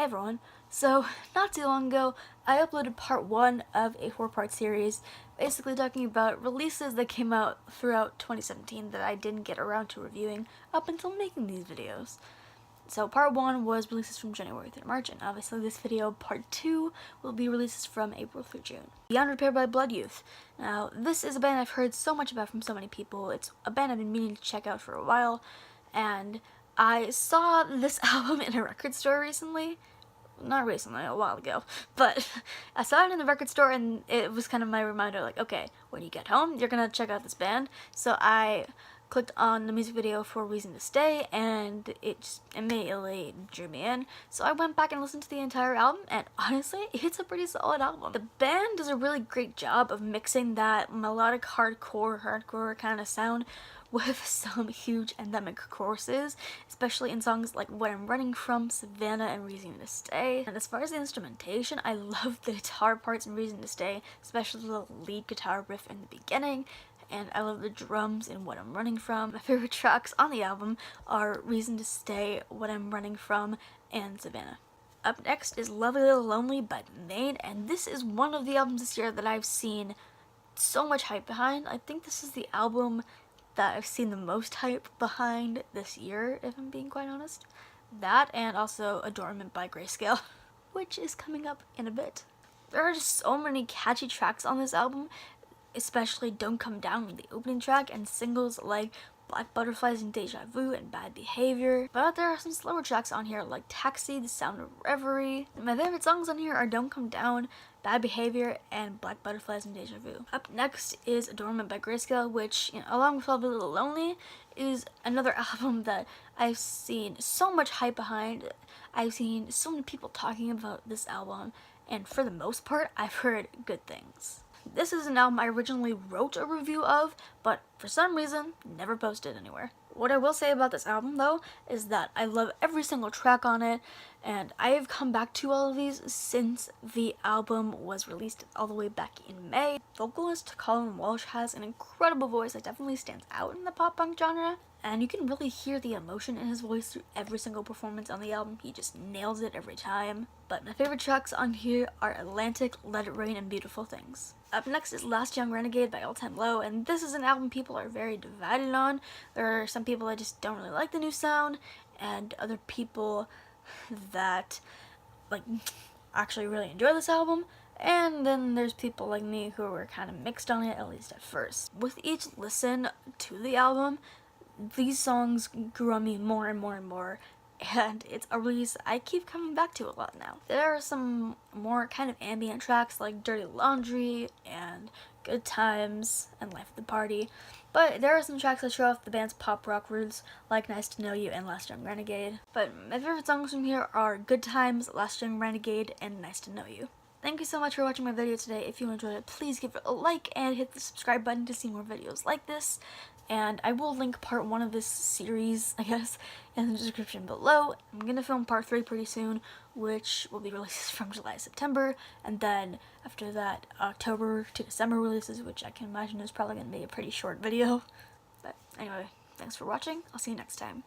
Hey everyone, so not too long ago I uploaded part 1 of a 4-part series basically talking about releases that came out throughout 2017 that I didn't get around to reviewing up until making these videos. So part 1 was releases from January through March, and obviously this video, part 2, will be releases from April through June. Beyond Repair by Blood Youth. Now this is a band I've heard so much about from so many people. It's a band I've been meaning to check out for a while, and I saw this album in a record store recently. Not recently, a while ago, but I saw it in the record store and it was kind of my reminder, like, okay, when you get home, you're gonna check out this band. So I clicked on the music video for Reason to Stay and it just immediately drew me in. So I went back and listened to the entire album, and honestly, it's a pretty solid album. The band does a really great job of mixing that melodic hardcore kind of sound with some huge endemic choruses, especially in songs like What I'm Running From, Savannah, and Reason to Stay. And as far as the instrumentation, I love the guitar parts in Reason to Stay, especially the lead guitar riff in the beginning, and I love the drums in What I'm Running From. My favorite tracks on the album are Reason to Stay, What I'm Running From, and Savannah. Up next is Lovely Little Lonely by Renegade, and this is one of the albums this year that I've seen so much hype behind. I think this is the album that I've seen the most hype behind this year, if I'm being quite honest. That, and also Adornment by Grayscale, which is coming up in a bit. There are just so many catchy tracks on this album, especially Don't Come Down with the opening track, and singles like Black Butterflies and Deja Vu and Bad Behavior. But there are some slower tracks on here like Taxi, The Sound of Reverie. And my favorite songs on here are Don't Come Down, Bad Behavior, and Black Butterflies and Deja Vu. Up next is Adornment by Grayscale, which, along with Lovely Little Lonely, is another album that I've seen so much hype behind. I've seen so many people talking about this album, and for the most part, I've heard good things. This is an album I originally wrote a review of, but for some reason, never posted anywhere. What I will say about this album, though, is that I love every single track on it, and I have come back to all of these since the album was released all the way back in May. Vocalist Colin Walsh has an incredible voice that definitely stands out in the pop-punk genre, and you can really hear the emotion in his voice through every single performance on the album. He just nails it every time. But my favorite tracks on here are Atlantic, Let It Rain, and Beautiful Things. Up next is Last Young Renegade by All Time Low, and this is an album people are very divided on. There are some people that just don't really like the new sound, and other people that actually really enjoy this album. And then there's people like me who were kind of mixed on it, at least at first. With each listen to the album, these songs grew on me more and more and more, and it's a release I keep coming back to a lot now. There are some more kind of ambient tracks like Dirty Laundry and Good Times and Life at the Party, but there are some tracks that show off the band's pop rock roots like Nice to Know You and Last Young Renegade. But my favorite songs from here are Good Times, Last Young Renegade, and Nice to Know You. Thank you so much for watching my video today. If you enjoyed it, please give it a like and hit the subscribe button to see more videos like this. And I will link part 1 of this series, I guess, in the description below. I'm going to film part 3 pretty soon, which will be releases from July to September, and then after that, October to December releases, which I can imagine is probably going to be a pretty short video. But anyway, thanks for watching. I'll see you next time.